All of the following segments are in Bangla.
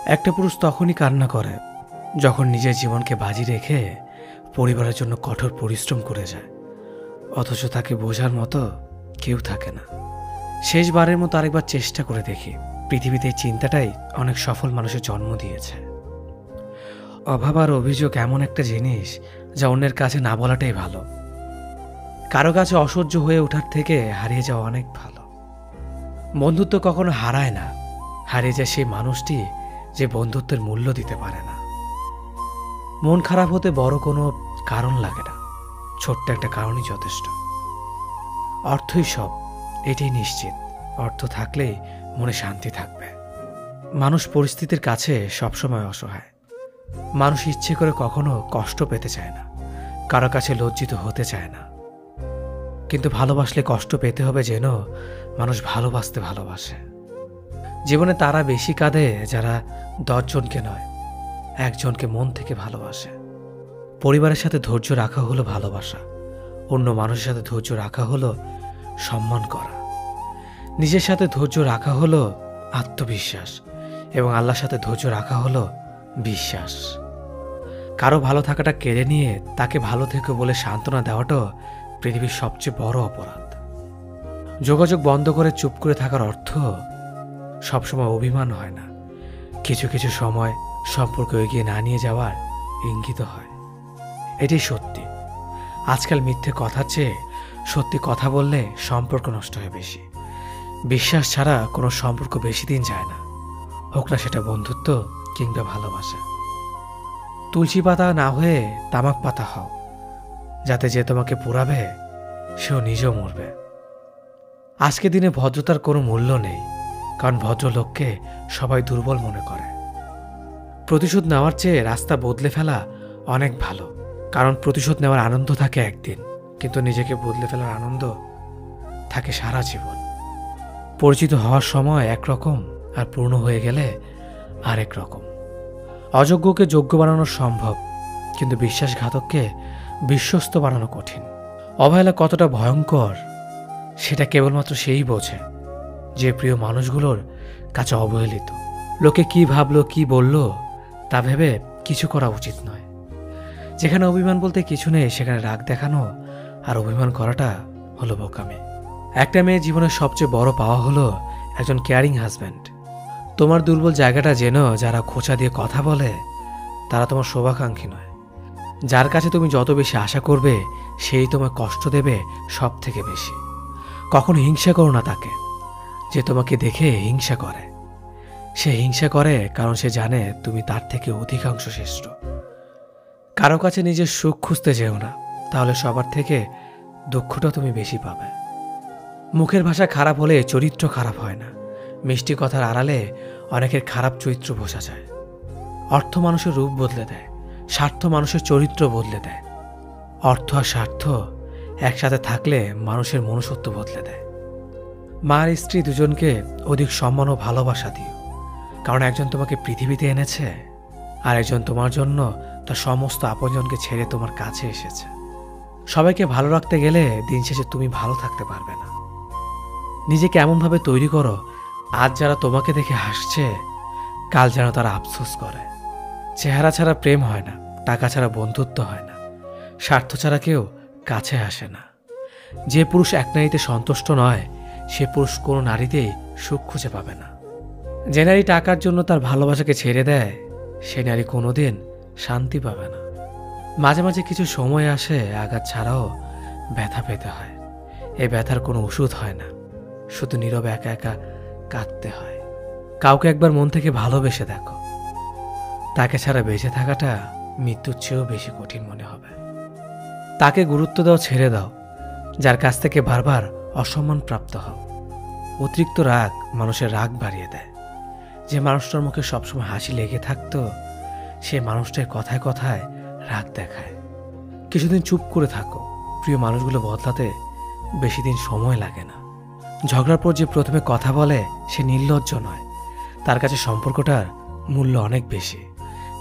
একটা পুরুষ তখনই কান্না করে যখন নিজের জীবনকে বাজি রেখে পরিবারের জন্য কঠোর পরিশ্রম করে যায়, অথচ তাকে বোঝার মতো কেউ থাকে না। শেষবারের মতো আরেকবার চেষ্টা করে দেখি। পৃথিবীতে এই চিন্তাটাই অনেক সফল মানুষের জন্ম দিয়েছে। অভাব আর অভিযোগ এমন একটা জিনিস যা অন্যের কাছে না বলাটাই ভালো। কারো কাছে অসহ্য হয়ে ওঠার থেকে হারিয়ে যাওয়া অনেক ভালো। বন্ধুত্ব কখনো হারায় না, হারিয়ে যায় সেই মানুষটি যে বন্ধুত্বের মূল্য দিতে পারে না। মন খারাপ হতে বড় কোনো কারণ লাগে না, ছোট্ট একটা কারণই যথেষ্ট। অর্থই সব, এটাই নিশ্চিত। অর্থ থাকলেই মনে শান্তি থাকবে। মানুষ পরিস্থিতির কাছে সবসময় অসহায়। মানুষ ইচ্ছে করে কখনো কষ্ট পেতে চায় না, কারো কাছে লজ্জিত হতে চায় না। কিন্তু ভালোবাসলে কষ্ট পেতে হবে যেন মানুষ ভালোবাসতে ভালোবাসে। জীবনে তারা বেশি কাঁদে যারা 10 জনকে নয়, একজনকে মন থেকে ভালোবাসে। পরিবারের সাথে ধৈর্য রাখা হলো ভালোবাসা, অন্য মানুষের সাথে ধৈর্য রাখা হলো সম্মান করা। নিজের সাথে ধৈর্য রাখা হলো আত্মবিশ্বাস, এবং আল্লাহর সাথে ধৈর্য রাখা হলো বিশ্বাস। কারো ভালো থাকাটা কেড়ে নিয়ে তাকে ভালো থেকো বলে সান্ত্বনা দেওয়াটাও পৃথিবীর সবচেয়ে বড় অপরাধ। যোগাযোগ বন্ধ করে চুপ করে থাকার অর্থ সবসময় অভিমান হয় না, কিছু কিছু সময় সম্পর্ক এগিয়ে না নিয়ে যাওয়ার ইঙ্গিত হয়। এটাই সত্যি। আজকাল মিথ্যে কথার চেয়ে সত্যি কথা বললে সম্পর্ক নষ্ট হয় বেশি। বিশ্বাস ছাড়া কোনো সম্পর্ক বেশি দিন যায় না, হোক না সেটা বন্ধুত্ব কিংবা ভালোবাসা। তুলসী পাতা না হয়ে তামাক পাতা হও, যাতে যে তোমাকে পোড়াবে সেও নিজেও মরবে। আজকে দিনে ভদ্রতার কোনো মূল্য নেই, কারণ ভদ্রলোককে সবাই দুর্বল মনে করে। প্রতিশোধ নেওয়ার চেয়ে রাস্তা বদলে ফেলা অনেক ভালো, কারণ প্রতিশোধ নেওয়ার আনন্দ থাকে একদিন, কিন্তু নিজেকে বদলে ফেলার আনন্দ থাকে সারা জীবন। পরিচিত হওয়ার সময় একরকম, আর পূর্ণ হয়ে গেলে আরেক রকম। অযোগ্যকে যোগ্য বানানো সম্ভব, কিন্তু বিশ্বাসঘাতককে বিশ্বস্ত বানানো কঠিন। অবহেলা কতটা ভয়ঙ্কর সেটা কেবলমাত্র সেই বোঝে যে প্রিয় মানুষগুলোর কাছে অবহেলিত। লোকে কি ভাবলো কি বলল তা ভেবে কিছু করা উচিত নয়। যেখানে অভিমান বলতে কিছু নেই সেখানে রাগ দেখানো আর অভিমান করাটা হলো বোকামি। একটা মেয়ের জীবনের সবচেয়ে বড় পাওয়া হলো একজন কেয়ারিং হাজব্যান্ড। তোমার দুর্বল জায়গাটা যেন যারা খোঁচা দিয়ে কথা বলে তারা তোমার শুভাকাঙ্ক্ষী নয়। যার কাছে তুমি যত বেশি আশা করবে সেই তোমায় কষ্ট দেবে সব থেকে বেশি। কখনো হিংসা করো না তাকে যে তোমাকে দেখে হিংসা করে। সে হিংসা করে কারণ সে জানে তুমি তার থেকে অধিকাংশ শ্রেষ্ঠ। কারো কাছে নিজের সুখ খুঁজতে যেও না, তাহলে সবার থেকে দুঃখটা তুমি বেশি পাবে। মুখের ভাষা খারাপ হলে চরিত্র খারাপ হয় না। মিষ্টি কথার আড়ালে অনেকের খারাপ চরিত্র বোঝা যায়। অর্থ মানুষের রূপ বদলে দেয়, স্বার্থ মানুষের চরিত্র বদলে দেয়। অর্থ আর স্বার্থ একসাথে থাকলে মানুষের মনুষ্যত্ব বদলে দেয়। মা আর স্ত্রী দুজনকে অধিক সম্মান ও ভালোবাসা দিও, কারণ একজন তোমাকে পৃথিবীতে এনেছে আর একজন তোমার জন্য তার সমস্ত আপনজনকে ছেড়ে তোমার কাছে এসেছে। সবাইকে ভালো রাখতে গেলে দিন শেষে তুমি ভালো থাকতে পারবে না। নিজেকে এমনভাবে তৈরি করো আজ যারা তোমাকে দেখে হাসছে কাল যেন তারা আফসোস করে। চেহারা ছাড়া প্রেম হয় না, টাকা ছাড়া বন্ধুত্ব হয় না, স্বার্থ ছাড়া কেউ কাছে আসে না। যে পুরুষ এক নারীতে সন্তুষ্ট নয় সে পুরুষ কোনো নারীতেই সুখ খুঁজে পাবে না। যে নারী টাকার জন্য তার ভালোবাসাকে ছেড়ে দেয় সে নারী কোনোদিন শান্তি পাবে না। মাঝে মাঝে কিছু সময় আসে আঘাত ছাড়াও ব্যথা পেতে হয়। এই ব্যথার কোনো ওষুধ হয় না, শুধু নীরবে একা একা কাঁদতে হয়। কাউকে একবার মন থেকে ভালোবেসে দেখো, তাকে ছাড়া বেঁচে থাকাটা মৃত্যুর চেয়েও বেশি কঠিন মনে হবে। তাকে গুরুত্ব দাও, ছেড়ে দাও যার কাছ থেকে বারবার অসম্মান প্রাপ্ত হও। অতিরিক্ত রাগ মানুষের রাগ বাড়িয়ে দেয়। যে মানুষটার মুখে সবসময় হাসি লেগে থাকতো সে মানুষটার কথায় কথায় রাগ দেখায়। কিছুদিন চুপ করে থাকো, প্রিয় মানুষগুলো বদলাতে বেশি দিন সময় লাগে না। ঝগড়ার পর যে প্রথমে কথা বলে সে নির্লজ্জ নয়, তার কাছে সম্পর্কটার মূল্য অনেক বেশি।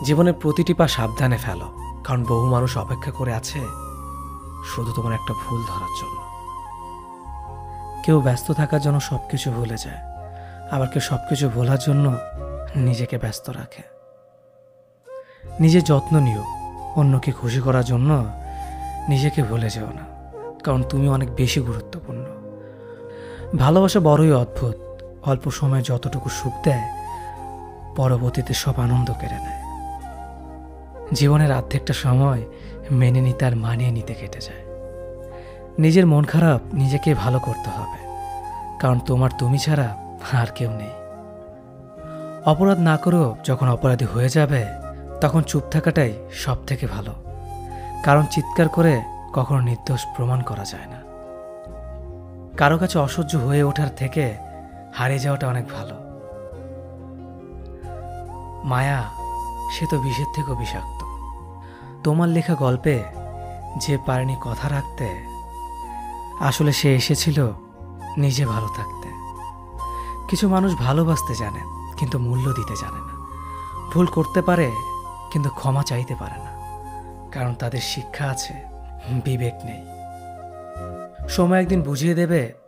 জীবনের প্রতিটি পা সাবধানে ফেলো, কারণ বহু মানুষ অপেক্ষা করে আছে শুধু তোমার একটা ভুল ধরার জন্য। কেউ ব্যস্ত থাকার জন্য সবকিছু ভুলে যায়, আবার কেউ সবকিছু ভোলার জন্য নিজেকে ব্যস্ত রাখে। নিজের যত্ন নিও, অন্যকে খুশি করার জন্য নিজেকে ভুলে যেও না, কারণ তুমি অনেক বেশি গুরুত্বপূর্ণ। ভালোবাসা বড়ই অদ্ভুত, অল্প সময়ে যতটুকু সুখ দেয় পরবর্তীতে সব আনন্দ কেড়ে নেয়। জীবনের অর্ধেকটা সময় মেনে নিতে আর মানিয়ে নিতে কেটে যায়। নিজের মন খারাপ নিজেকে ভালো করতে হবে, কারণ তোমার তুমি ছাড়া আর কেউ নেই। অপরাধ না করেও যখন অপরাধী হয়ে যাবে তখন চুপ থাকাটাই সব থেকে ভালো, কারণ চিৎকার করে কখনো নির্দোষ প্রমাণ করা যায় না। কারো কাছে অসহ্য হয়ে ওঠার থেকে হারিয়ে যাওয়াটা অনেক ভালো। মায়া সে তো বিষের থেকেও বিষাক্ত। তোমার লেখা গল্পে যে পারেনি কথা রাখতে, আসলে সে এসেছিল নিজে ভালো থাকতে। কিছু মানুষ ভালোবাসতে জানে কিন্তু মূল্য দিতে জানে না। ভুল করতে পারে কিন্তু ক্ষমা চাইতে পারে না, কারণ তাদের শিক্ষা আছে, বিবেক নেই। সময় একদিন বুঝিয়ে দেবে